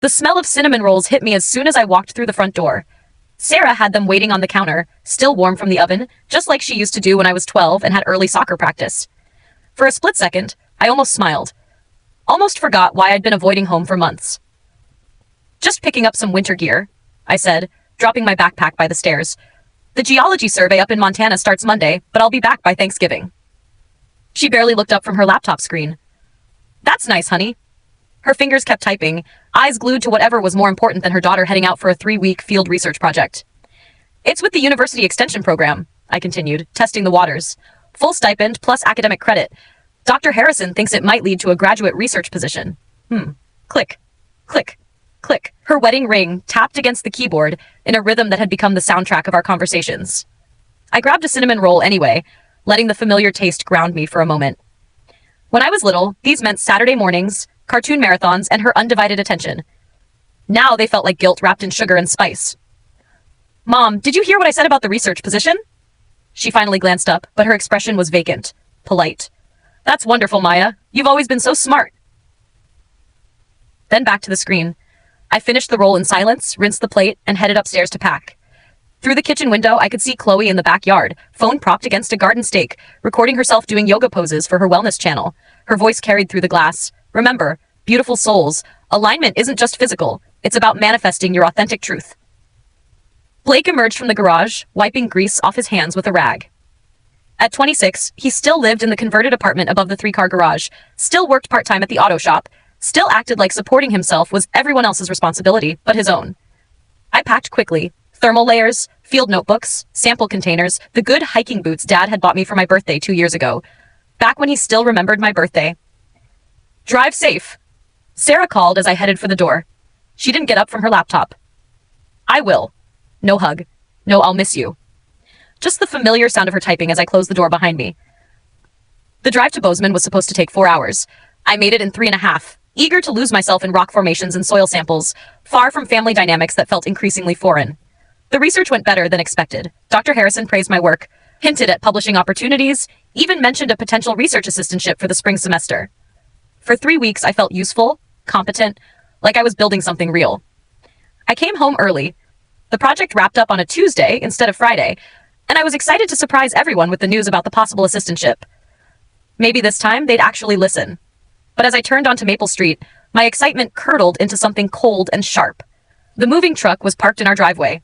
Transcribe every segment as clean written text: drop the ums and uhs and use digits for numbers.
The smell of cinnamon rolls hit me as soon as I walked through the front door. Sarah had them waiting on the counter, still warm from the oven, just like she used to do when I was 12 and had early soccer practice. For a split second, I almost smiled. Almost forgot why I'd been avoiding home for months. "Just picking up some winter gear," I said, dropping my backpack by the stairs. "The geology survey up in Montana starts Monday, but I'll be back by Thanksgiving." She barely looked up from her laptop screen. "That's nice, honey." Her fingers kept typing, eyes glued to whatever was more important than her daughter heading out for a 3-week field research project. "It's with the University Extension Program," I continued, testing the waters. "Full stipend plus academic credit. Dr. Harrison thinks it might lead to a graduate research position." Click, click, click. Her wedding ring tapped against the keyboard in a rhythm that had become the soundtrack of our conversations. I grabbed a cinnamon roll anyway, letting the familiar taste ground me for a moment. When I was little, these meant Saturday mornings, cartoon marathons, and her undivided attention. Now they felt like guilt wrapped in sugar and spice. "Mom, did you hear what I said about the research position?" She finally glanced up, but her expression was vacant, polite. "That's wonderful, Maya. You've always been so smart." Then back to the screen. I finished the roll in silence, rinsed the plate, and headed upstairs to pack. Through the kitchen window, I could see Chloe in the backyard, phone propped against a garden stake, recording herself doing yoga poses for her wellness channel. Her voice carried through the glass. "Remember, beautiful souls, alignment isn't just physical, it's about manifesting your authentic truth." Blake emerged from the garage, wiping grease off his hands with a rag. At 26, he still lived in the converted apartment above the 3-car garage, still worked part-time at the auto shop, still acted like supporting himself was everyone else's responsibility but his own. I packed quickly. Thermal layers, field notebooks, sample containers, the good hiking boots Dad had bought me for my birthday 2 years ago, back when he still remembered my birthday. "Drive safe," Sarah called as I headed for the door. She didn't get up from her laptop. "I will." No hug. No "I'll miss you." Just the familiar sound of her typing as I closed the door behind me. The drive to Bozeman was supposed to take 4 hours. I made it in 3.5, eager to lose myself in rock formations and soil samples, far from family dynamics that felt increasingly foreign. The research went better than expected. Dr. Harrison praised my work, hinted at publishing opportunities, even mentioned a potential research assistantship for the spring semester. For 3 weeks, I felt useful, competent, like I was building something real. I came home early. The project wrapped up on a Tuesday instead of Friday, and I was excited to surprise everyone with the news about the possible assistantship. Maybe this time they'd actually listen. But as I turned onto Maple Street, my excitement curdled into something cold and sharp. The moving truck was parked in our driveway.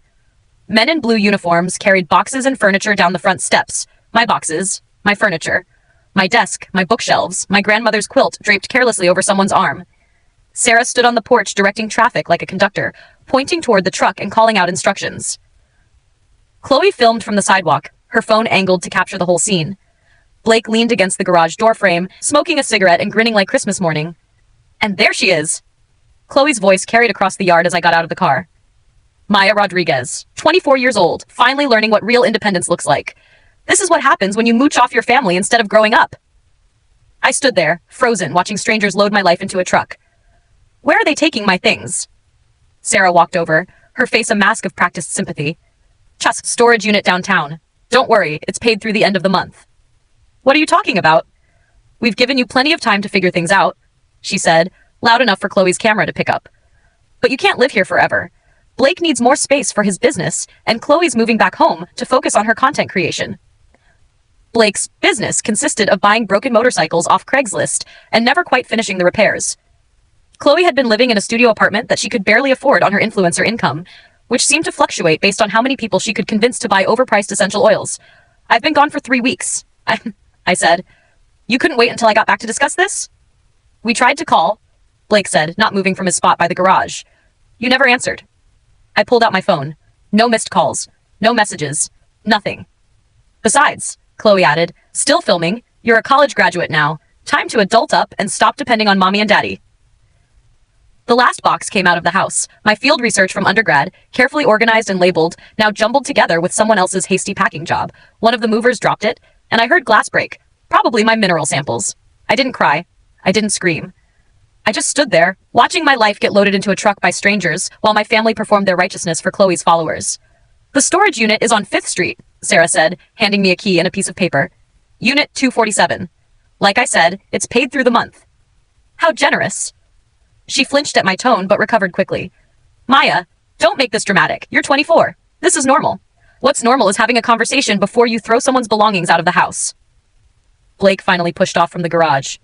Men in blue uniforms carried boxes and furniture down the front steps. My boxes, my furniture, my desk, my bookshelves, my grandmother's quilt draped carelessly over someone's arm. Sarah stood on the porch directing traffic like a conductor, pointing toward the truck and calling out instructions. Chloe filmed from the sidewalk, her phone angled to capture the whole scene. Blake leaned against the garage door frame, smoking a cigarette and grinning like Christmas morning. "And there she is!" Chloe's voice carried across the yard as I got out of the car. Maya Rodriguez, 24 years old, finally learning what real independence looks like. This is what happens when you mooch off your family instead of growing up. I stood there, frozen, watching strangers load my life into a truck. "Where are they taking my things?" Sarah walked over, her face a mask of practiced sympathy. "Just storage unit downtown. Don't worry, it's paid through the end of the month." "What are you talking about?" "We've given you plenty of time to figure things out," she said, loud enough for Chloe's camera to pick up. "But you can't live here forever. Blake needs more space for his business, and Chloe's moving back home to focus on her content creation." Blake's business consisted of buying broken motorcycles off Craigslist and never quite finishing the repairs. Chloe had been living in a studio apartment that she could barely afford on her influencer income, which seemed to fluctuate based on how many people she could convince to buy overpriced essential oils. "I've been gone for 3 weeks. I said. "You couldn't wait until I got back to discuss this?" "We tried to call," Blake said, not moving from his spot by the garage. "You never answered." I pulled out my phone. No missed calls. No messages. Nothing. "Besides," Chloe added, still filming, "you're a college graduate now. Time to adult up and stop depending on mommy and daddy." The last box came out of the house, my field research from undergrad, carefully organized and labeled, now jumbled together with someone else's hasty packing job. One of the movers dropped it, and I heard glass break, probably my mineral samples. I didn't cry. I didn't scream. I just stood there, watching my life get loaded into a truck by strangers while my family performed their righteousness for Chloe's followers. "The storage unit is on 5th Street, Sarah said, handing me a key and a piece of paper. "Unit 247. Like I said, it's paid through the month." "How generous." She flinched at my tone but recovered quickly. Maya, don't make this dramatic. You're 24. This is normal. What's normal is having a conversation before you throw someone's belongings out of the house. Blake finally pushed off from the garage.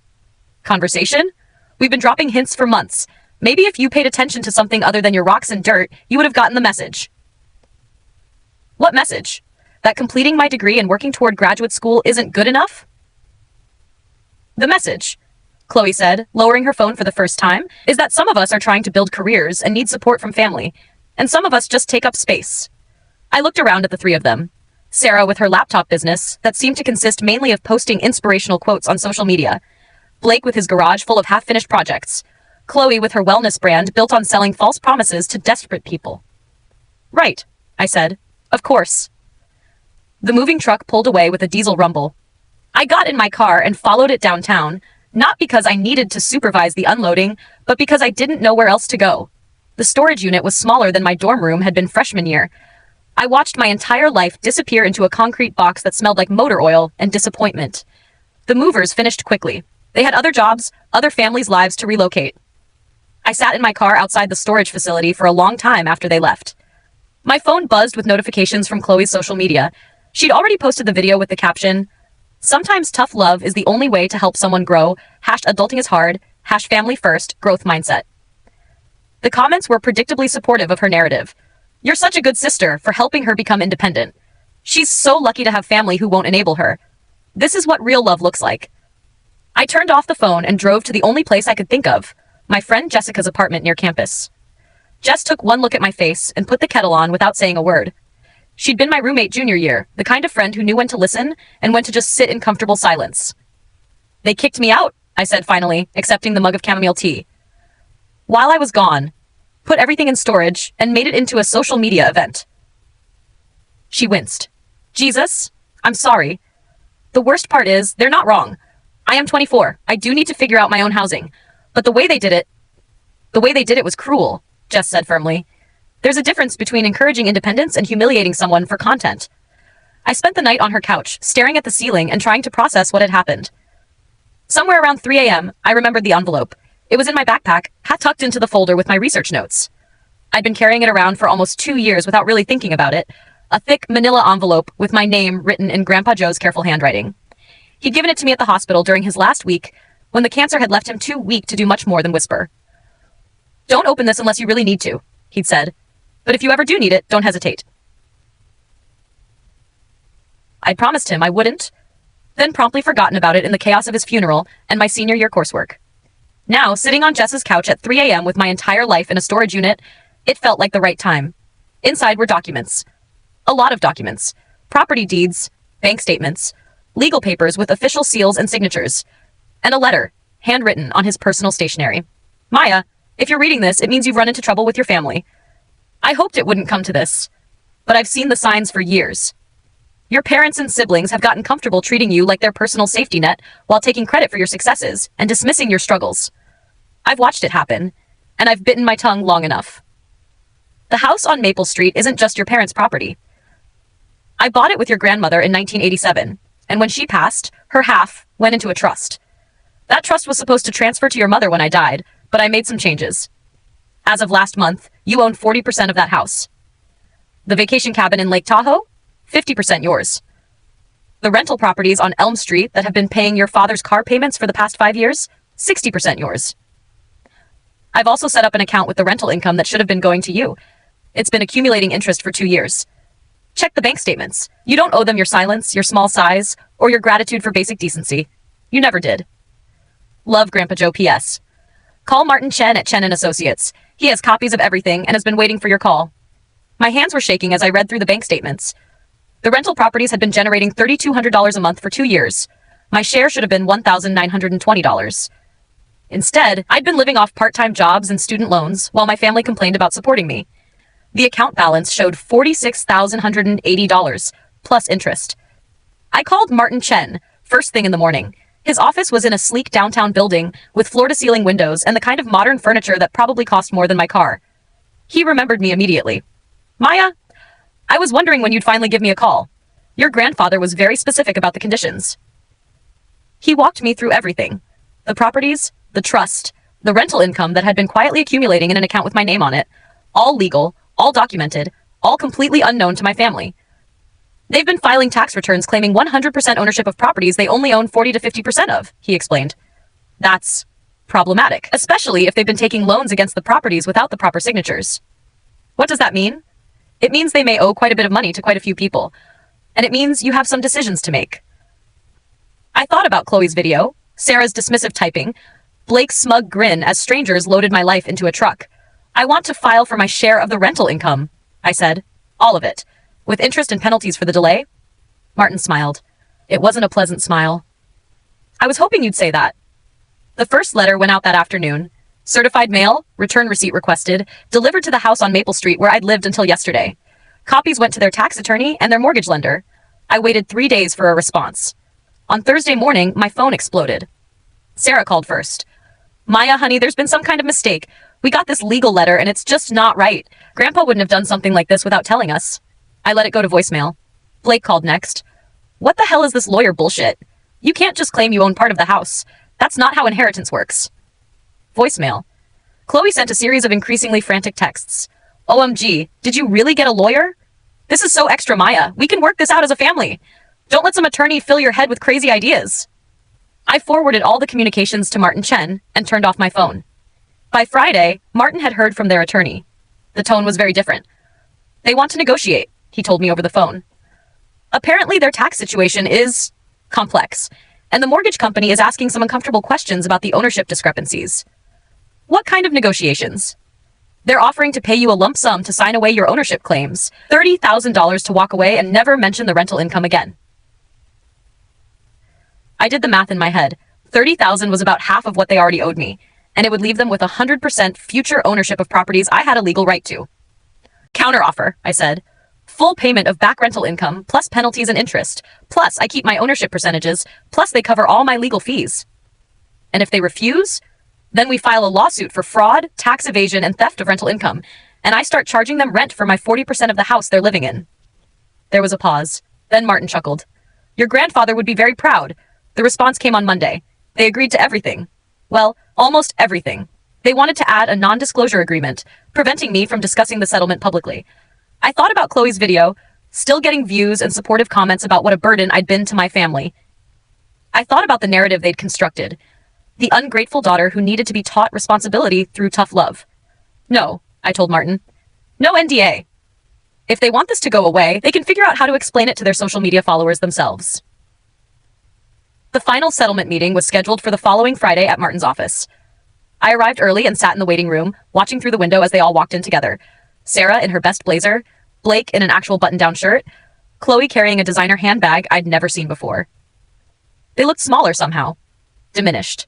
Conversation? We've been dropping hints for months. Maybe if you paid attention to something other than your rocks and dirt, you would have gotten the message. What message? That completing my degree and working toward graduate school isn't good enough? The message, Chloe said, lowering her phone for the first time, is that some of us are trying to build careers and need support from family, and some of us just take up space. I looked around at the three of them. Sarah with her laptop business that seemed to consist mainly of posting inspirational quotes on social media. Blake with his garage full of half-finished projects. Chloe with her wellness brand built on selling false promises to desperate people. Right, I said. Of course. The moving truck pulled away with a diesel rumble. I got in my car and followed it downtown, not because I needed to supervise the unloading, but because I didn't know where else to go. The storage unit was smaller than my dorm room had been freshman year. I watched my entire life disappear into a concrete box that smelled like motor oil and disappointment. The movers finished quickly. They had other jobs, other families' lives to relocate. I sat in my car outside the storage facility for a long time after they left. My phone buzzed with notifications from Chloe's social media. She'd already posted the video with the caption, "Sometimes tough love is the only way to help someone grow. #adulting is hard. #family first. Growth mindset." The comments were predictably supportive of her narrative. You're such a good sister for helping her become independent. She's so lucky to have family who won't enable her. This is what real love looks like. I turned off the phone and drove to the only place I could think of, my friend Jessica's apartment near campus. Jess took one look at my face and put the kettle on without saying a word. She'd been my roommate junior year, the kind of friend who knew when to listen and when to just sit in comfortable silence. They kicked me out, I said finally, accepting the mug of chamomile tea. While I was gone, put everything in storage and made it into a social media event. She winced. Jesus, I'm sorry. The worst part is, they're not wrong. I am 24. I do need to figure out my own housing. But the way they did it was cruel, Jess said firmly. There's a difference between encouraging independence and humiliating someone for content. I spent the night on her couch, staring at the ceiling and trying to process what had happened. Somewhere around 3 a.m., I remembered the envelope. It was in my backpack, tucked into the folder with my research notes. I'd been carrying it around for almost 2 years without really thinking about it. A thick manila envelope with my name written in Grandpa Joe's careful handwriting. He'd given it to me at the hospital during his last week, when the cancer had left him too weak to do much more than whisper. Don't open this unless you really need to, he'd said. But if you ever do need it, don't hesitate. I'd promised him I wouldn't, then promptly forgotten about it in the chaos of his funeral and my senior year coursework. Now, sitting on Jess's couch at 3 a.m. with my entire life in a storage unit, it felt like the right time. Inside were documents. A lot of documents. Property deeds, bank statements, legal papers with official seals and signatures, and a letter, handwritten on his personal stationery. Maya, if you're reading this, it means you've run into trouble with your family. I hoped it wouldn't come to this, but I've seen the signs for years. Your parents and siblings have gotten comfortable treating you like their personal safety net while taking credit for your successes and dismissing your struggles. I've watched it happen, and I've bitten my tongue long enough. The house on Maple Street isn't just your parents' property. I bought it with your grandmother in 1987, and when she passed, her half went into a trust. That trust was supposed to transfer to your mother when I died, but I made some changes. As of last month, you own 40% of that house. The vacation cabin in Lake Tahoe? 50% yours. The rental properties on Elm Street that have been paying your father's car payments for the past 5 years? 60% yours. I've also set up an account with the rental income that should have been going to you. It's been accumulating interest for 2 years. Check the bank statements. You don't owe them your silence, your small size, or your gratitude for basic decency. You never did. Love, Grandpa Joe. P.S. Call Martin Chen at Chen & Associates. He has copies of everything and has been waiting for your call. My hands were shaking as I read through the bank statements. The rental properties had been generating $3,200 a month for 2 years. My share should have been $1,920. Instead, I'd been living off part-time jobs and student loans while my family complained about supporting me. The account balance showed $46,180, plus interest. I called Martin Chen first thing in the morning. His office was in a sleek downtown building with floor-to-ceiling windows and the kind of modern furniture that probably cost more than my car. He remembered me immediately. Maya, I was wondering when you'd finally give me a call. Your grandfather was very specific about the conditions. He walked me through everything. The properties, the trust, The rental income that had been quietly accumulating in an account with my name on it. All legal, all documented, all completely unknown to my family. They've been filing tax returns claiming 100% ownership of properties they only own 40 to 50% of, he explained. That's problematic, especially if they've been taking loans against the properties without the proper signatures. What does that mean? It means they may owe quite a bit of money to quite a few people, and it means you have some decisions to make. I thought about Chloe's video, Sarah's dismissive typing, Blake's smug grin as strangers loaded my life into a truck. I want to file for my share of the rental income, I said. All of it. With interest and penalties for the delay? Martin smiled. It wasn't a pleasant smile. I was hoping you'd say that. The first letter went out that afternoon. Certified mail, return receipt requested, delivered to the house on Maple Street where I'd lived until yesterday. Copies went to their tax attorney and their mortgage lender. I waited 3 days for a response. On Thursday morning, my phone exploded. Sarah called first. Maya, honey, there's been some kind of mistake. We got this legal letter and it's just not right. Grandpa wouldn't have done something like this without telling us. I let it go to voicemail. Blake called next. What the hell is this lawyer bullshit? You can't just claim you own part of the house. That's not how inheritance works. Voicemail. Chloe sent a series of increasingly frantic texts. OMG, did you really get a lawyer? This is so extra, Maya. We can work this out as a family. Don't let some attorney fill your head with crazy ideas. I forwarded all the communications to Martin Chen and turned off my phone. By Friday, Martin had heard from their attorney. The tone was very different. They want to negotiate, he told me over the phone. Apparently their tax situation is complex, and the mortgage company is asking some uncomfortable questions about the ownership discrepancies. What kind of negotiations? They're offering to pay you a lump sum to sign away your ownership claims, $30,000 to walk away and never mention the rental income again. I did the math in my head. $30,000 was about half of what they already owed me, and it would leave them with 100% future ownership of properties I had a legal right to. Counteroffer, I said. Full payment of back rental income, plus penalties and interest, plus I keep my ownership percentages, plus they cover all my legal fees. And if they refuse, then we file a lawsuit for fraud, tax evasion, and theft of rental income, and I start charging them rent for my 40% of the house they're living in. There was a pause. Then Martin chuckled. Your grandfather would be very proud. The response came on Monday. They agreed to everything. Well, almost everything. They wanted to add a non-disclosure agreement, preventing me from discussing the settlement publicly. I thought about Chloe's video, still getting views and supportive comments about what a burden I'd been to my family. I thought about the narrative they'd constructed. The ungrateful daughter who needed to be taught responsibility through tough love. No, I told Martin. No NDA. If they want this to go away, they can figure out how to explain it to their social media followers themselves. The final settlement meeting was scheduled for the following Friday at Martin's office. I arrived early and sat in the waiting room, watching through the window as they all walked in together. Sarah in her best blazer, Blake in an actual button-down shirt, Chloe carrying a designer handbag I'd never seen before. They looked smaller somehow. Diminished.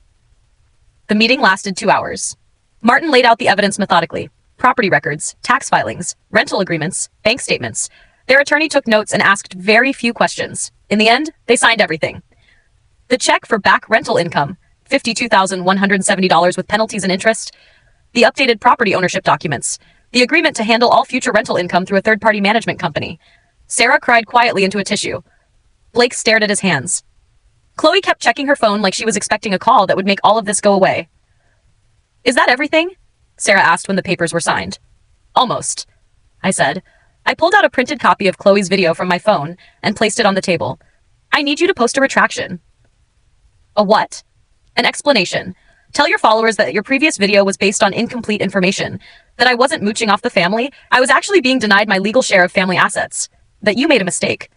The meeting lasted 2 hours. Martin laid out the evidence methodically. Property records, tax filings, rental agreements, bank statements. Their attorney took notes and asked very few questions. In the end, they signed everything. The check for back rental income, $52,170 with penalties and interest. The updated property ownership documents. The agreement to handle all future rental income through a third-party management company. Sarah cried quietly into a tissue. Blake stared at his hands. Chloe kept checking her phone like she was expecting a call that would make all of this go away. Is that everything? Sarah asked when the papers were signed. Almost, I said. I pulled out a printed copy of Chloe's video from my phone and placed it on the table. I need you to post a retraction. A what? An explanation. Tell your followers that your previous video was based on incomplete information, that I wasn't mooching off the family, I was actually being denied my legal share of family assets, that you made a mistake.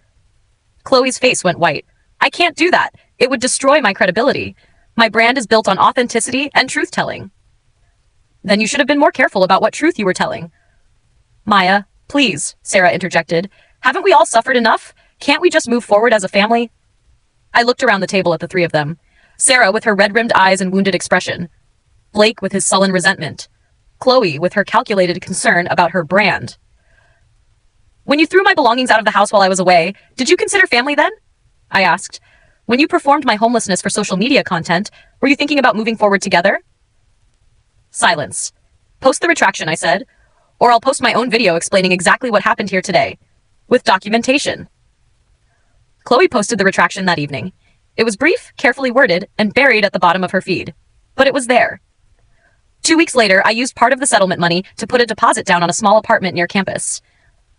Chloe's face went white. I can't do that. It would destroy my credibility. My brand is built on authenticity and truth-telling. Then you should have been more careful about what truth you were telling. Maya, please, Sarah interjected. Haven't we all suffered enough? Can't we just move forward as a family? I looked around the table at the three of them. Sarah with her red-rimmed eyes and wounded expression. Blake with his sullen resentment. Chloe with her calculated concern about her brand. When you threw my belongings out of the house while I was away, did you consider family then? I asked. When you performed my homelessness for social media content, were you thinking about moving forward together? Silence. Post the retraction, I said, or I'll post my own video explaining exactly what happened here today, with documentation. Chloe posted the retraction that evening. It was brief, carefully worded, and buried at the bottom of her feed. But it was there. 2 weeks later, I used part of the settlement money to put a deposit down on a small apartment near campus.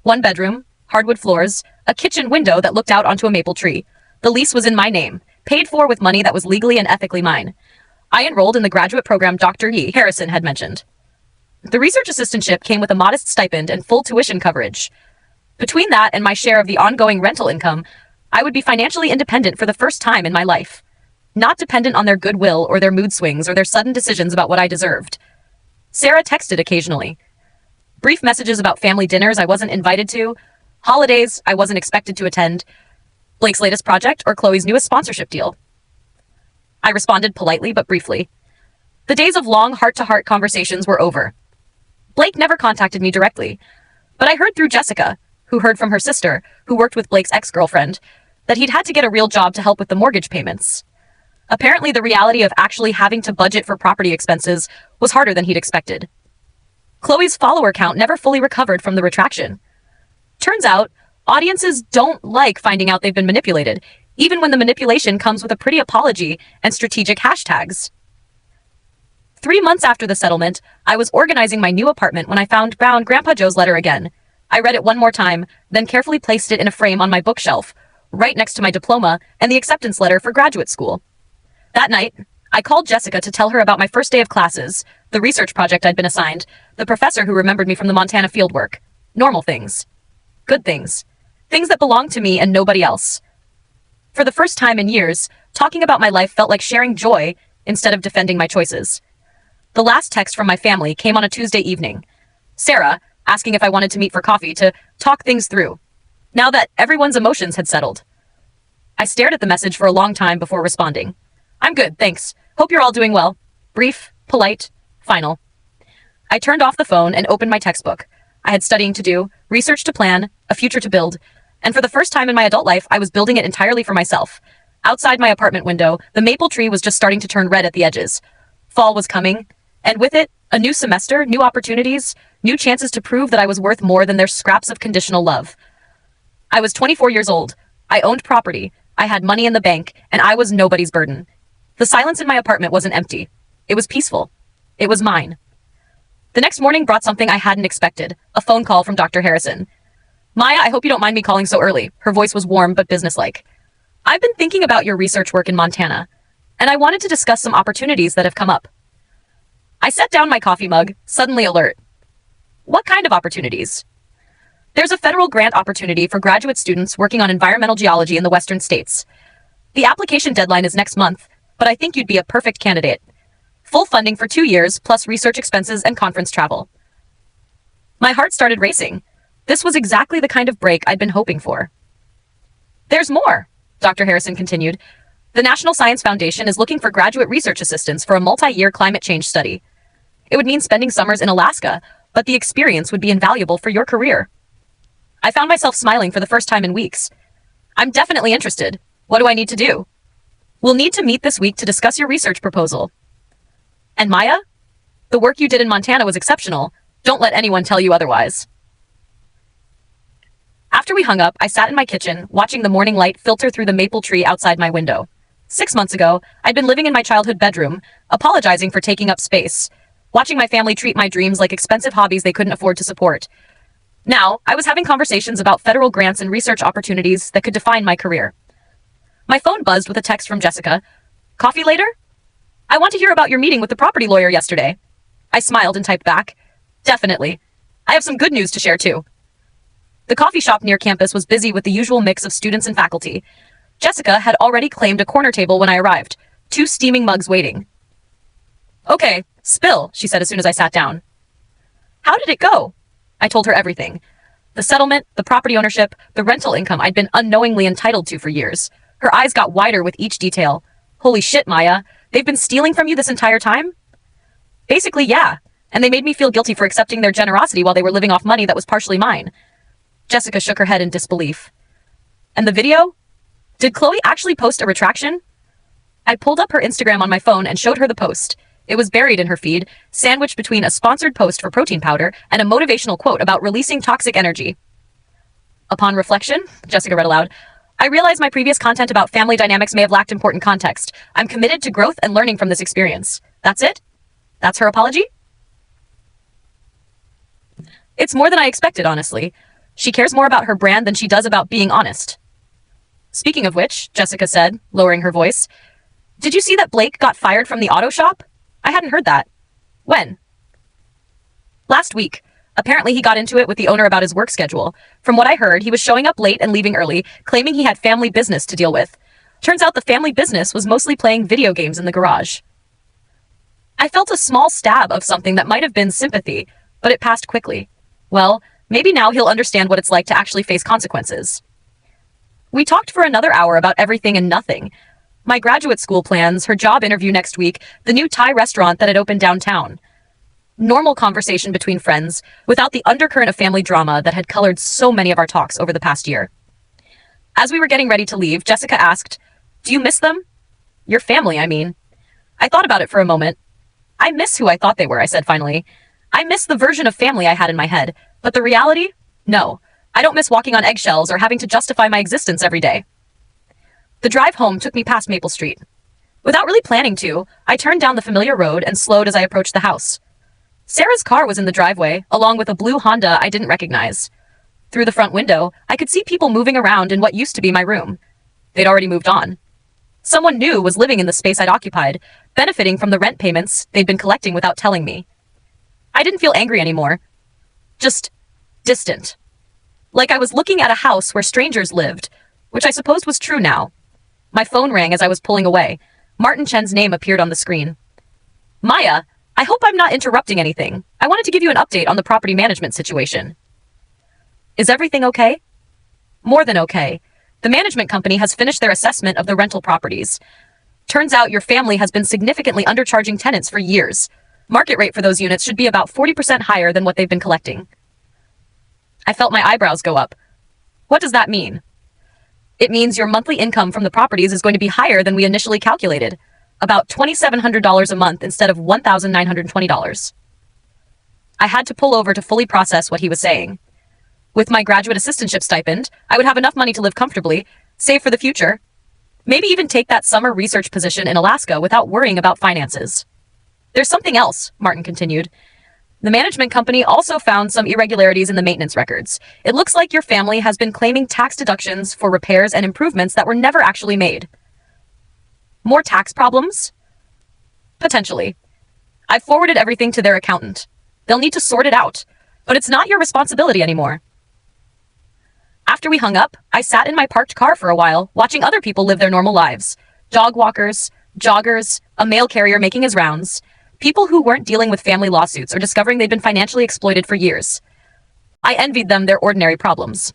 1 bedroom, hardwood floors, a kitchen window that looked out onto a maple tree. The lease was in my name, paid for with money that was legally and ethically mine. I enrolled in the graduate program Dr. Harrison had mentioned. The research assistantship came with a modest stipend and full tuition coverage. Between that and my share of the ongoing rental income, I would be financially independent for the first time in my life. Not dependent on their goodwill or their mood swings or their sudden decisions about what I deserved. Sarah texted occasionally. Brief messages about family dinners I wasn't invited to, holidays I wasn't expected to attend, Blake's latest project, or Chloe's newest sponsorship deal. I responded politely but briefly. The days of long heart-to-heart conversations were over. Blake never contacted me directly, but I heard through Jessica, who heard from her sister, who worked with Blake's ex-girlfriend, that he'd had to get a real job to help with the mortgage payments. Apparently, the reality of actually having to budget for property expenses was harder than he'd expected. Chloe's follower count never fully recovered from the retraction. Turns out, audiences don't like finding out they've been manipulated, even when the manipulation comes with a pretty apology and strategic hashtags. 3 months after the settlement, I was organizing my new apartment when I found Grandpa Joe's letter again. I read it one more time, then carefully placed it in a frame on my bookshelf, right next to my diploma and the acceptance letter for graduate school. That night, I called Jessica to tell her about my first day of classes, the research project I'd been assigned, the professor who remembered me from the Montana fieldwork. Normal things. Good things. Things that belonged to me and nobody else. For the first time in years, talking about my life felt like sharing joy instead of defending my choices. The last text from my family came on a Tuesday evening. Sarah, asking if I wanted to meet for coffee to talk things through, now that everyone's emotions had settled. I stared at the message for a long time before responding. I'm good, thanks. Hope you're all doing well. Brief, polite, final. I turned off the phone and opened my textbook. I had studying to do, research to plan, a future to build, and for the first time in my adult life, I was building it entirely for myself. Outside my apartment window, the maple tree was just starting to turn red at the edges. Fall was coming, and with it, a new semester, new opportunities, new chances to prove that I was worth more than their scraps of conditional love. I was 24 years old. I owned property. I had money in the bank, and I was nobody's burden. The silence in my apartment wasn't empty. It was peaceful. It was mine. The next morning brought something I hadn't expected, a phone call from Dr. Harrison. Maya, I hope you don't mind me calling so early. Her voice was warm but businesslike. I've been thinking about your research work in Montana, and I wanted to discuss some opportunities that have come up. I set down my coffee mug, suddenly alert. What kind of opportunities? There's a federal grant opportunity for graduate students working on environmental geology in the western states. The application deadline is next month, but I think you'd be a perfect candidate. Full funding for 2 years, plus research expenses and conference travel. My heart started racing. This was exactly the kind of break I'd been hoping for. There's more, Dr. Harrison continued. The National Science Foundation is looking for graduate research assistants for a multi-year climate change study. It would mean spending summers in Alaska, but the experience would be invaluable for your career. I found myself smiling for the first time in weeks. I'm definitely interested. What do I need to do? We'll need to meet this week to discuss your research proposal. And Maya? The work you did in Montana was exceptional. Don't let anyone tell you otherwise. After we hung up, I sat in my kitchen, watching the morning light filter through the maple tree outside my window. 6 months ago, I'd been living in my childhood bedroom, apologizing for taking up space, watching my family treat my dreams like expensive hobbies they couldn't afford to support. Now, I was having conversations about federal grants and research opportunities that could define my career. My phone buzzed with a text from Jessica. Coffee later? I want to hear about your meeting with the property lawyer yesterday. I smiled and typed back. Definitely. I have some good news to share too. The coffee shop near campus was busy with the usual mix of students and faculty. Jessica had already claimed a corner table when I arrived, 2 steaming mugs waiting. Okay, spill, she said as soon as I sat down. How did it go? I told her everything. The settlement, the property ownership, the rental income I'd been unknowingly entitled to for years. Her eyes got wider with each detail. Holy shit, Maya. They've been stealing from you this entire time? Basically, yeah. And they made me feel guilty for accepting their generosity while they were living off money that was partially mine. Jessica shook her head in disbelief. And the video? Did Chloe actually post a retraction? I pulled up her Instagram on my phone and showed her the post. It was buried in her feed, sandwiched between a sponsored post for protein powder and a motivational quote about releasing toxic energy. Upon reflection, Jessica read aloud, I realize my previous content about family dynamics may have lacked important context. I'm committed to growth and learning from this experience. That's it? That's her apology? It's more than I expected, honestly. She cares more about her brand than she does about being honest. Speaking of which, Jessica said, lowering her voice, did you see that Blake got fired from the auto shop? I hadn't heard that. When? Last week. Apparently he got into it with the owner about his work schedule. From what I heard, he was showing up late and leaving early, claiming he had family business to deal with. Turns out the family business was mostly playing video games in the garage. I felt a small stab of something that might have been sympathy, but it passed quickly. Well, maybe now he'll understand what it's like to actually face consequences. We talked for another hour about everything and nothing. My graduate school plans, her job interview next week, the new Thai restaurant that had opened downtown. Normal conversation between friends, without the undercurrent of family drama that had colored so many of our talks over the past year. As we were getting ready to leave, Jessica asked, "Do you miss them?" "Your family, I mean." I thought about it for a moment. "I miss who I thought they were," I said finally. "I miss the version of family I had in my head, but the reality? No. I don't miss walking on eggshells or having to justify my existence every day." The drive home took me past Maple Street. Without really planning to, I turned down the familiar road and slowed as I approached the house. Sarah's car was in the driveway, along with a blue Honda I didn't recognize. Through the front window, I could see people moving around in what used to be my room. They'd already moved on. Someone new was living in the space I'd occupied, benefiting from the rent payments they'd been collecting without telling me. I didn't feel angry anymore. Just distant. Like I was looking at a house where strangers lived, which I supposed was true now. My phone rang as I was pulling away. Martin Chen's name appeared on the screen. "Maya, I hope I'm not interrupting anything. I wanted to give you an update on the property management situation." "Is everything okay?" "More than okay. The management company has finished their assessment of the rental properties. Turns out your family has been significantly undercharging tenants for years. Market rate for those units should be about 40% higher than what they've been collecting." I felt my eyebrows go up. "What does that mean?" "It means your monthly income from the properties is going to be higher than we initially calculated. About $2,700 a month instead of $1,920. I had to pull over to fully process what he was saying. With my graduate assistantship stipend, I would have enough money to live comfortably, save for the future. Maybe even take that summer research position in Alaska without worrying about finances. "There's something else," Martin continued. "The management company also found some irregularities in the maintenance records. It looks like your family has been claiming tax deductions for repairs and improvements that were never actually made." "More tax problems?" "Potentially. I've forwarded everything to their accountant. They'll need to sort it out, but it's not your responsibility anymore." After we hung up, I sat in my parked car for a while, watching other people live their normal lives. Dog walkers, joggers, a mail carrier making his rounds. People who weren't dealing with family lawsuits or discovering they'd been financially exploited for years. I envied them their ordinary problems.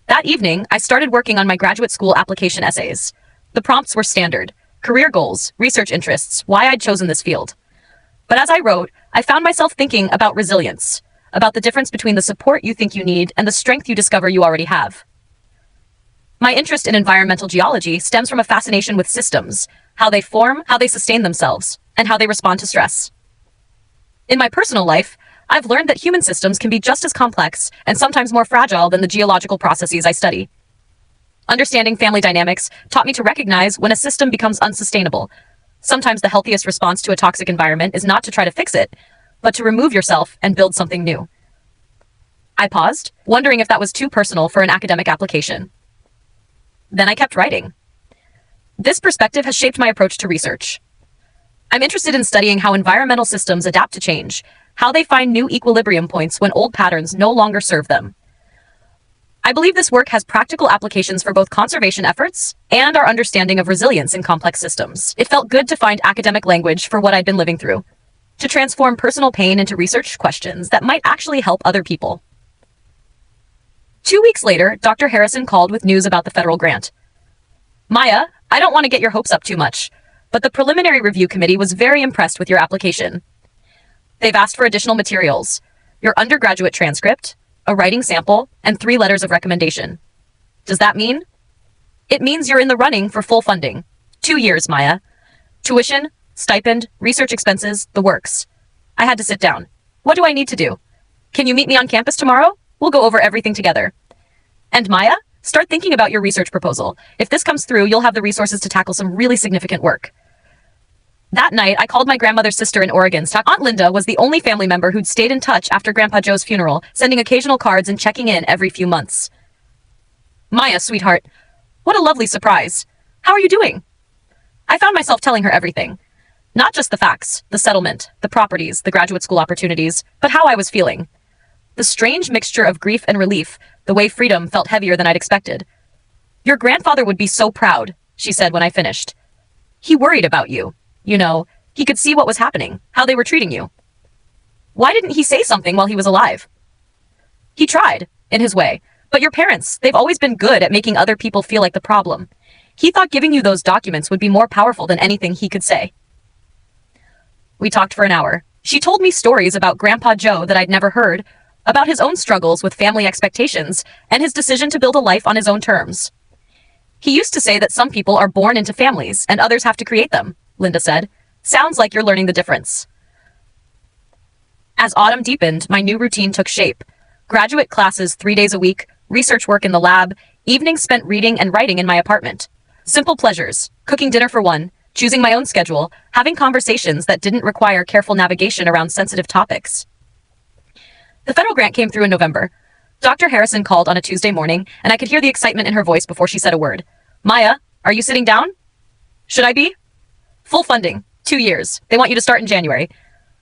That evening, I started working on my graduate school application essays. The prompts were standard: career goals, research interests, why I'd chosen this field. But as I wrote, I found myself thinking about resilience, about the difference between the support you think you need and the strength you discover you already have. My interest in environmental geology stems from a fascination with systems, how they form, how they sustain themselves, and how they respond to stress. In my personal life, I've learned that human systems can be just as complex and sometimes more fragile than the geological processes I study. Understanding family dynamics taught me to recognize when a system becomes unsustainable. Sometimes the healthiest response to a toxic environment is not to try to fix it, but to remove yourself and build something new. I paused, wondering if that was too personal for an academic application. Then I kept writing. This perspective has shaped my approach to research. I'm interested in studying how environmental systems adapt to change, how they find new equilibrium points when old patterns no longer serve them. I believe this work has practical applications for both conservation efforts and our understanding of resilience in complex systems. It felt good to find academic language for what I'd been living through, to transform personal pain into research questions that might actually help other people. 2 weeks later, Dr. Harrison called with news about the federal grant. "Maya, I don't want to get your hopes up too much, but the preliminary review committee was very impressed with your application. They've asked for additional materials, your undergraduate transcript, a writing sample, and 3 letters of recommendation. Does that mean?" "It means you're in the running for full funding. 2 years, Maya. Tuition, stipend, research expenses, the works." I had to sit down. "What do I need to do? Can you meet me on campus tomorrow? We'll go over everything together. And Maya, start thinking about your research proposal. If this comes through, you'll have the resources to tackle some really significant work." That night, I called my grandmother's sister in Oregon. Aunt Linda was the only family member who'd stayed in touch after Grandpa Joe's funeral, sending occasional cards and checking in every few months. Maya, sweetheart, what a lovely surprise. How are you doing? I found myself telling her everything. Not just the facts, the settlement, the properties, the graduate school opportunities, but how I was feeling. The strange mixture of grief and relief, the way freedom felt heavier than I'd expected. Your grandfather would be so proud, she said when I finished. He worried about you. You know, he could see what was happening, how they were treating you. Why didn't he say something while he was alive? He tried, in his way, but your parents, they've always been good at making other people feel like the problem. He thought giving you those documents would be more powerful than anything he could say. We talked for an hour. She told me stories about Grandpa Joe that I'd never heard, about his own struggles with family expectations, and his decision to build a life on his own terms. He used to say that some people are born into families and others have to create them, Linda said. Sounds like you're learning the difference. As autumn deepened, my new routine took shape. Graduate classes 3 days a week, research work in the lab, evenings spent reading and writing in my apartment. Simple pleasures, cooking dinner for one, choosing my own schedule, having conversations that didn't require careful navigation around sensitive topics. The federal grant came through in November. Dr. Harrison called on a Tuesday morning, and I could hear the excitement in her voice before she said a word. Maya, are you sitting down? Should I be? Full funding, 2 years. They want you to start in January.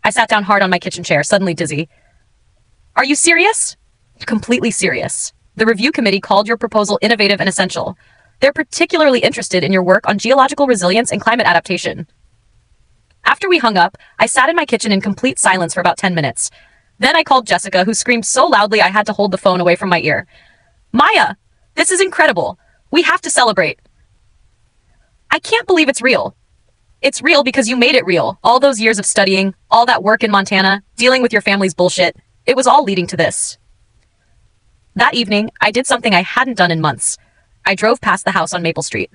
I sat down hard on my kitchen chair, suddenly dizzy. Are you serious? Completely serious. The review committee called your proposal innovative and essential. They're particularly interested in your work on geological resilience and climate adaptation. After we hung up, I sat in my kitchen in complete silence for about 10 minutes. Then I called Jessica, who screamed so loudly I had to hold the phone away from my ear. Maya, this is incredible. We have to celebrate. I can't believe it's real. It's real because you made it real. All those years of studying, all that work in Montana, dealing with your family's bullshit, it was all leading to this. That evening, I did something I hadn't done in months. I drove past the house on Maple Street.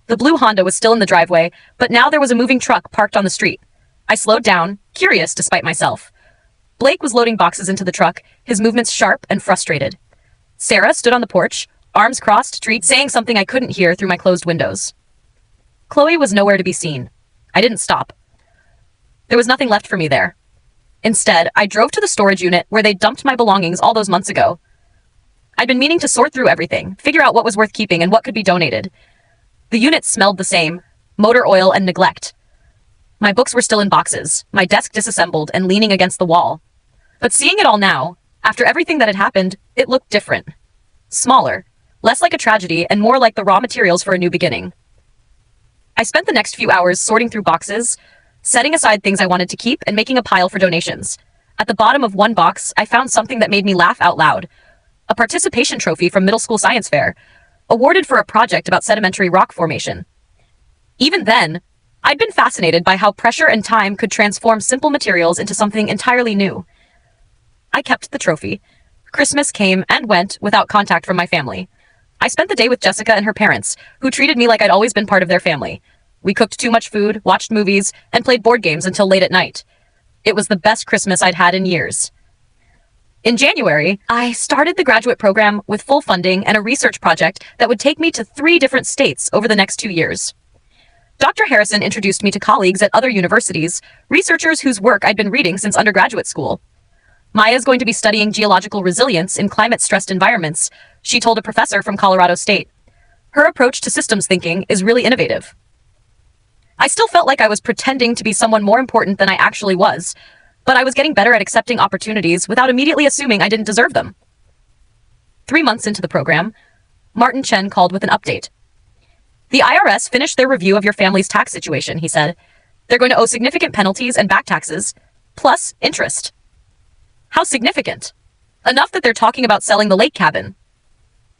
The blue Honda was still in the driveway, but now there was a moving truck parked on the street. I slowed down, curious despite myself. Blake was loading boxes into the truck, his movements sharp and frustrated. Sarah stood on the porch, arms crossed, saying something I couldn't hear through my closed windows. Chloe was nowhere to be seen. I didn't stop. There was nothing left for me there. Instead, I drove to the storage unit where they dumped my belongings all those months ago. I'd been meaning to sort through everything, figure out what was worth keeping and what could be donated. The unit smelled the same, motor oil and neglect. My books were still in boxes, my desk disassembled and leaning against the wall. But seeing it all now, after everything that had happened, it looked different. Smaller, less like a tragedy and more like the raw materials for a new beginning. I spent the next few hours sorting through boxes, setting aside things I wanted to keep and making a pile for donations. At the bottom of one box, I found something that made me laugh out loud. A participation trophy from middle school science fair, awarded for a project about sedimentary rock formation. Even then, I'd been fascinated by how pressure and time could transform simple materials into something entirely new. I kept the trophy. Christmas came and went without contact from my family. I spent the day with Jessica and her parents, who treated me like I'd always been part of their family. We cooked too much food, watched movies, and played board games until late at night. It was the best Christmas I'd had in years. In January, I started the graduate program with full funding and a research project that would take me to 3 different states over the next 2 years. Dr. Harrison introduced me to colleagues at other universities, researchers whose work I'd been reading since undergraduate school. Maya's going to be studying geological resilience in climate-stressed environments, she told a professor from Colorado State. Her approach to systems thinking is really innovative. I still felt like I was pretending to be someone more important than I actually was, but I was getting better at accepting opportunities without immediately assuming I didn't deserve them. 3 months into the program, Martin Chen called with an update. The IRS finished their review of your family's tax situation, he said. They're going to owe significant penalties and back taxes, plus interest. How significant? Enough that they're talking about selling the lake cabin.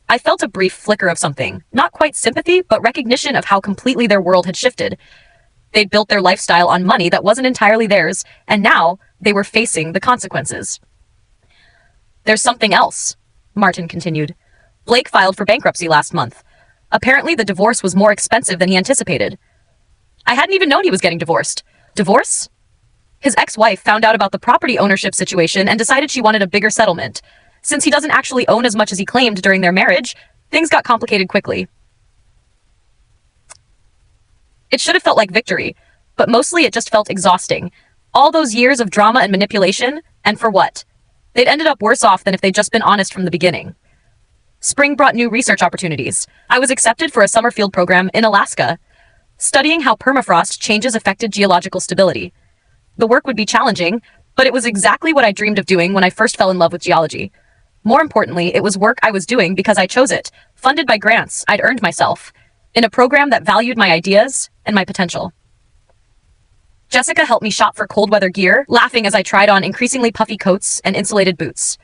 I felt a brief flicker of something, not quite sympathy, but recognition of how completely their world had shifted. They'd built their lifestyle on money that wasn't entirely theirs, and now they were facing the consequences. There's something else, Martin continued. Blake filed for bankruptcy last month. Apparently the divorce was more expensive than he anticipated. I hadn't even known he was getting divorced. Divorce? His ex-wife found out about the property ownership situation and decided she wanted a bigger settlement. Since he doesn't actually own as much as he claimed during their marriage, things got complicated quickly. It should have felt like victory, but mostly it just felt exhausting. All those years of drama and manipulation, and for what? They'd ended up worse off than if they'd just been honest from the beginning. Spring brought new research opportunities. I was accepted for a summer field program in Alaska, studying how permafrost changes affected geological stability. The work would be challenging, but it was exactly what I dreamed of doing when I first fell in love with geology. More importantly, it was work I was doing because I chose it, funded by grants I'd earned myself, in a program that valued my ideas and my potential. Jessica helped me shop for cold weather gear, laughing as I tried on increasingly puffy coats and insulated boots.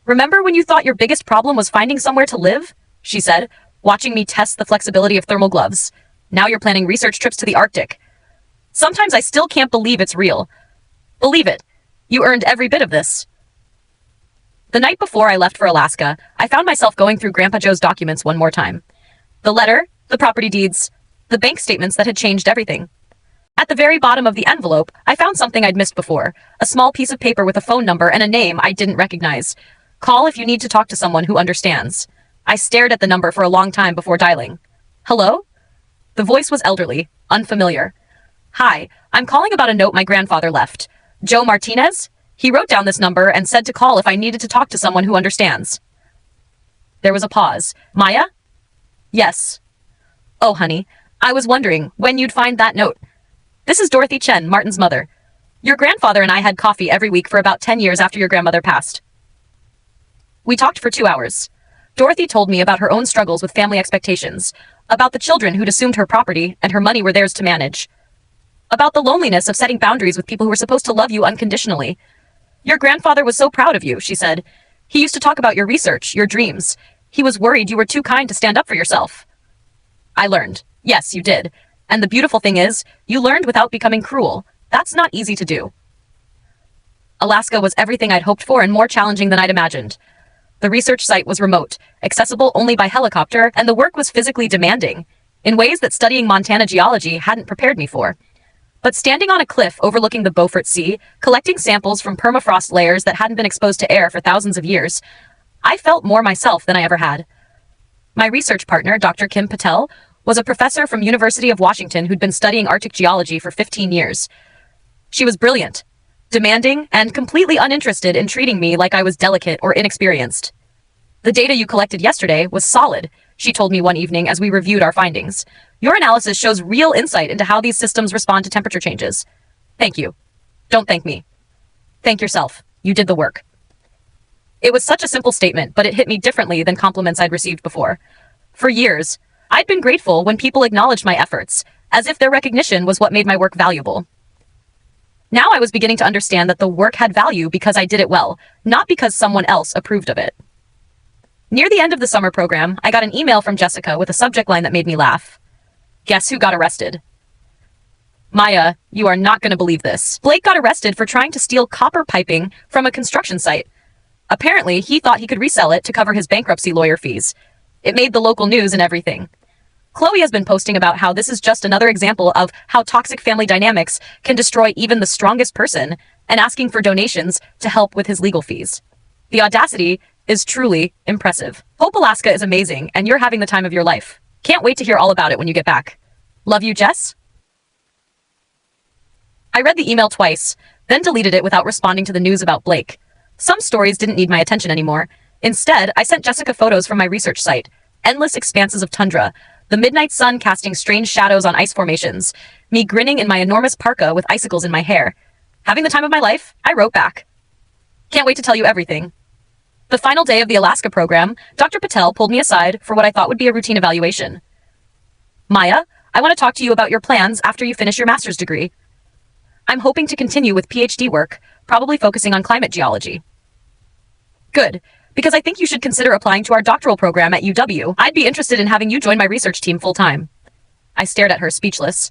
"Remember when you thought your biggest problem was finding somewhere to live?" she said, watching me test the flexibility of thermal gloves. "Now you're planning research trips to the Arctic. Sometimes I still can't believe it's real." "Believe it. You earned every bit of this." The night before I left for Alaska, I found myself going through Grandpa Joe's documents one more time. The letter, the property deeds, the bank statements that had changed everything. At the very bottom of the envelope, I found something I'd missed before, a small piece of paper with a phone number and a name I didn't recognize. "Call if you need to talk to someone who understands." I stared at the number for a long time before dialing. "Hello?" The voice was elderly, unfamiliar. "Hi, I'm calling about a note my grandfather left. Joe Martinez? He wrote down this number and said to call if I needed to talk to someone who understands." There was a pause. "Maya?" "Yes." "Oh, honey, I was wondering when you'd find that note. This is Dorothy Chen, Martin's mother. Your grandfather and I had coffee every week for about 10 years after your grandmother passed." We talked for 2 hours. Dorothy told me about her own struggles with family expectations, about the children who'd assumed her property and her money were theirs to manage, about the loneliness of setting boundaries with people who were supposed to love you unconditionally. "Your grandfather was so proud of you," she said. "He used to talk about your research, your dreams. He was worried you were too kind to stand up for yourself." I learned. Yes, you did. And the beautiful thing is, you learned without becoming cruel. That's not easy to do. Alaska was everything I'd hoped for and more challenging than I'd imagined. The research site was remote, accessible only by helicopter, and the work was physically demanding, in ways that studying Montana geology hadn't prepared me for. But standing on a cliff overlooking the Beaufort Sea, collecting samples from permafrost layers that hadn't been exposed to air for thousands of years, I felt more myself than I ever had. My research partner, Dr. Kim Patel, was a professor from University of Washington who'd been studying Arctic geology for 15 years. She was brilliant, demanding, and completely uninterested in treating me like I was delicate or inexperienced. "The data you collected yesterday was solid," she told me one evening as we reviewed our findings. "Your analysis shows real insight into how these systems respond to temperature changes." "Thank you." "Don't thank me. Thank yourself. You did the work." It was such a simple statement, but it hit me differently than compliments I'd received before. For years, I'd been grateful when people acknowledged my efforts, as if their recognition was what made my work valuable. Now I was beginning to understand that the work had value because I did it well, not because someone else approved of it. Near the end of the summer program, I got an email from Jessica with a subject line that made me laugh. "Guess who got arrested?" "Maya, you are not going to believe this. Blake got arrested for trying to steal copper piping from a construction site. Apparently, he thought he could resell it to cover his bankruptcy lawyer fees. It made the local news and everything." Chloe has been posting about how this is just another example of how toxic family dynamics can destroy even the strongest person, and asking for donations to help with his legal fees. The audacity is truly impressive. Hope Alaska is amazing, and you're having the time of your life. Can't wait to hear all about it when you get back. Love you, Jess. I read the email twice, then deleted it without responding to the news about Blake. Some stories didn't need my attention anymore. Instead, I sent Jessica photos from my research site. Endless expanses of tundra, the midnight sun casting strange shadows on ice formations, me grinning in my enormous parka with icicles in my hair. Having the time of my life, I wrote back. "Can't wait to tell you everything." The final day of the Alaska program, Dr. Patel pulled me aside for what I thought would be a routine evaluation. "Maya, I want to talk to you about your plans after you finish your master's degree. I'm hoping to continue with PhD work, probably focusing on climate geology." "Good, because I think you should consider applying to our doctoral program at UW. I'd be interested in having you join my research team full-time." I stared at her, speechless.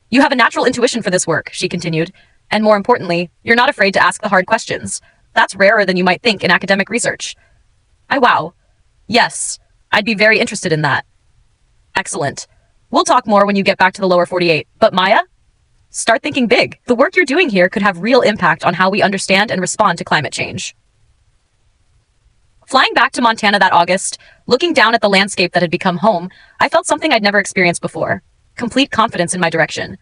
"You have a natural intuition for this work," she continued, "and more importantly, you're not afraid to ask the hard questions. That's rarer than you might think in academic research." Wow. Yes, I'd be very interested in that." "Excellent. We'll talk more when you get back to the lower 48, but Maya? Start thinking big. The work you're doing here could have real impact on how we understand and respond to climate change." Flying back to Montana that August, looking down at the landscape that had become home, I felt something I'd never experienced before. Complete confidence in my direction.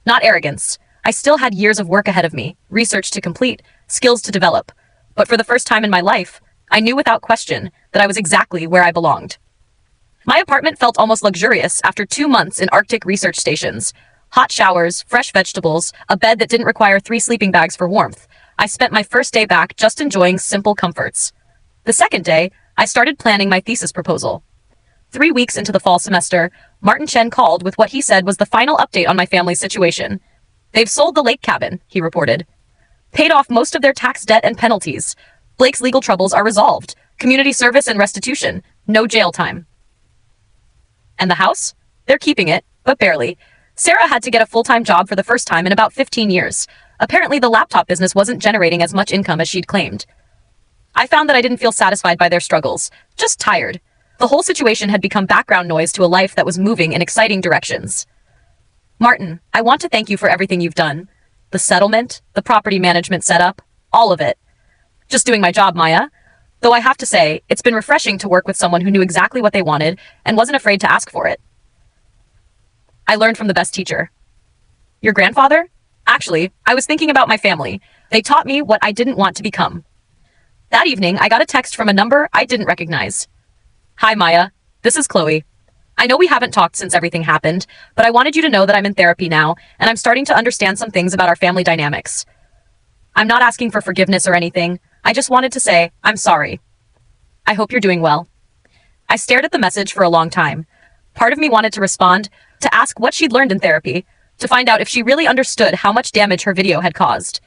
Not arrogance. I still had years of work ahead of me, research to complete, skills to develop. But for the first time in my life, I knew without question that I was exactly where I belonged. My apartment felt almost luxurious after 2 months in Arctic research stations. Hot showers, fresh vegetables, a bed that didn't require 3 sleeping bags for warmth. I spent my first day back just enjoying simple comforts. The second day, I started planning my thesis proposal. 3 weeks into the fall semester, Martin Chen called with what he said was the final update on my family's situation. They've sold the lake cabin, he reported. Paid off most of their tax debt and penalties. Blake's legal troubles are resolved. Community service and restitution. No jail time. And the house? They're keeping it, but barely. Sarah had to get a full-time job for the first time in about 15 years. Apparently the laptop business wasn't generating as much income as she'd claimed. I found that I didn't feel satisfied by their struggles, just tired. The whole situation had become background noise to a life that was moving in exciting directions. Martin, I want to thank you for everything you've done. The settlement, the property management setup, all of it. Just doing my job, Maya. Though I have to say, it's been refreshing to work with someone who knew exactly what they wanted and wasn't afraid to ask for it. I learned from the best teacher. Your grandfather? Actually, I was thinking about my family. They taught me what I didn't want to become. That evening, I got a text from a number I didn't recognize. Hi, Maya. This is Chloe. I know we haven't talked since everything happened, but I wanted you to know that I'm in therapy now, and I'm starting to understand some things about our family dynamics. I'm not asking for forgiveness or anything. I just wanted to say, I'm sorry. I hope you're doing well. I stared at the message for a long time. Part of me wanted to respond, to ask what she'd learned in therapy, to find out if she really understood how much damage her video had caused.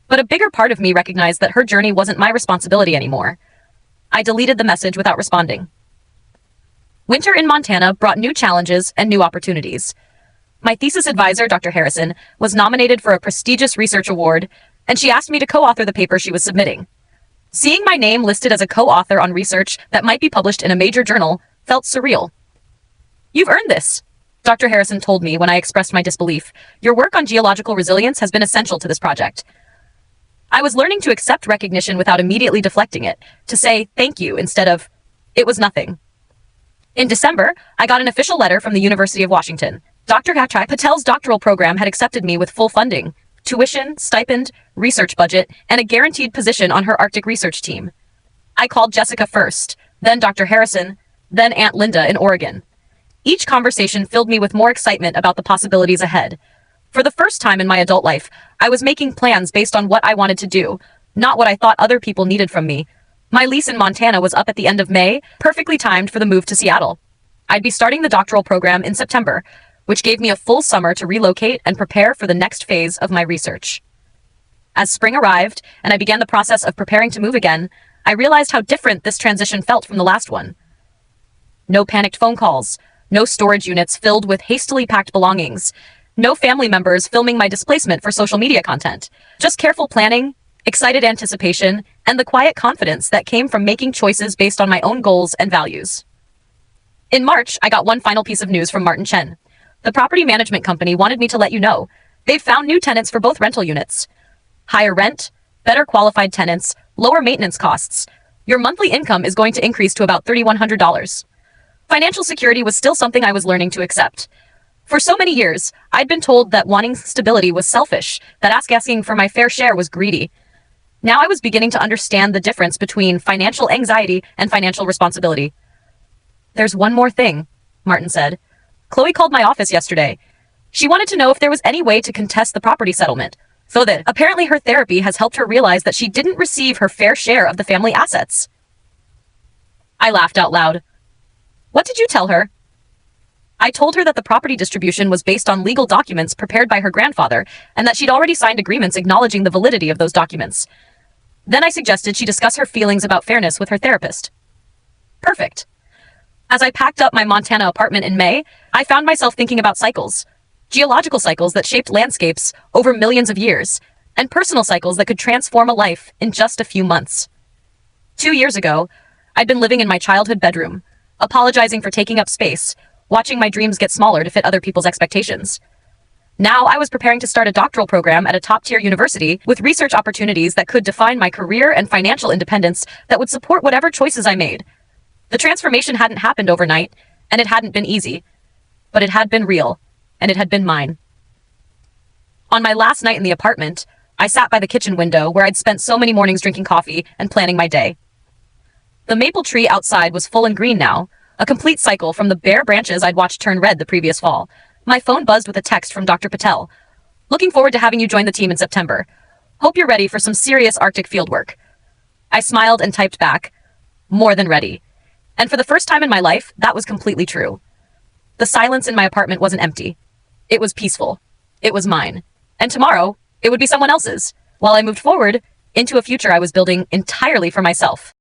But a bigger part of me recognized that her journey wasn't my responsibility anymore. I deleted the message without responding. Winter in Montana brought new challenges and new opportunities. My thesis advisor, Dr. Harrison, was nominated for a prestigious research award, and she asked me to co-author the paper she was submitting. Seeing my name listed as a co-author on research that might be published in a major journal felt surreal. You've earned this, Dr. Harrison told me when I expressed my disbelief. Your work on geological resilience has been essential to this project. I was learning to accept recognition without immediately deflecting it, to say thank you instead of, it was nothing. In December, I got an official letter from the University of Washington. Dr. Akshay Patel's doctoral program had accepted me with full funding, tuition, stipend, research budget, and a guaranteed position on her Arctic research team. I called Jessica first, then Dr. Harrison, then Aunt Linda in Oregon. Each conversation filled me with more excitement about the possibilities ahead. For the first time in my adult life, I was making plans based on what I wanted to do, not what I thought other people needed from me. My lease in Montana was up at the end of May, perfectly timed for the move to Seattle. I'd be starting the doctoral program in September, which gave me a full summer to relocate and prepare for the next phase of my research. As spring arrived, and I began the process of preparing to move again, I realized how different this transition felt from the last one. No panicked phone calls, no storage units filled with hastily packed belongings, no family members filming my displacement for social media content, just careful planning, excited anticipation, and the quiet confidence that came from making choices based on my own goals and values. In March, I got one final piece of news from Martin Chen. The property management company wanted me to let you know. They've found new tenants for both rental units. Higher rent, better qualified tenants, lower maintenance costs. Your monthly income is going to increase to about $3,100. Financial security was still something I was learning to accept. For so many years, I'd been told that wanting stability was selfish, that asking for my fair share was greedy. Now I was beginning to understand the difference between financial anxiety and financial responsibility. There's one more thing, Martin said. Chloe called my office yesterday. She wanted to know if there was any way to contest the property settlement, so that apparently her therapy has helped her realize that she didn't receive her fair share of the family assets. I laughed out loud. What did you tell her? I told her that the property distribution was based on legal documents prepared by her grandfather, and that she'd already signed agreements acknowledging the validity of those documents. Then I suggested she discuss her feelings about fairness with her therapist. Perfect. As I packed up my Montana apartment in May, I found myself thinking about cycles. Geological cycles that shaped landscapes over millions of years, and personal cycles that could transform a life in just a few months. 2 years ago, I'd been living in my childhood bedroom, apologizing for taking up space, watching my dreams get smaller to fit other people's expectations. Now I was preparing to start a doctoral program at a top-tier university with research opportunities that could define my career and financial independence that would support whatever choices I made. The transformation hadn't happened overnight, and it hadn't been easy, but it had been real, and it had been mine. On my last night in the apartment, I sat by the kitchen window where I'd spent so many mornings drinking coffee and planning my day. The maple tree outside was full and green now, a complete cycle from the bare branches I'd watched turn red the previous fall. My phone buzzed with a text from Dr. Patel. Looking forward to having you join the team in September. Hope you're ready for some serious Arctic fieldwork. I smiled and typed back, more than ready. And for the first time in my life, that was completely true. The silence in my apartment wasn't empty. It was peaceful. It was mine. And tomorrow, it would be someone else's, while I moved forward into a future I was building entirely for myself.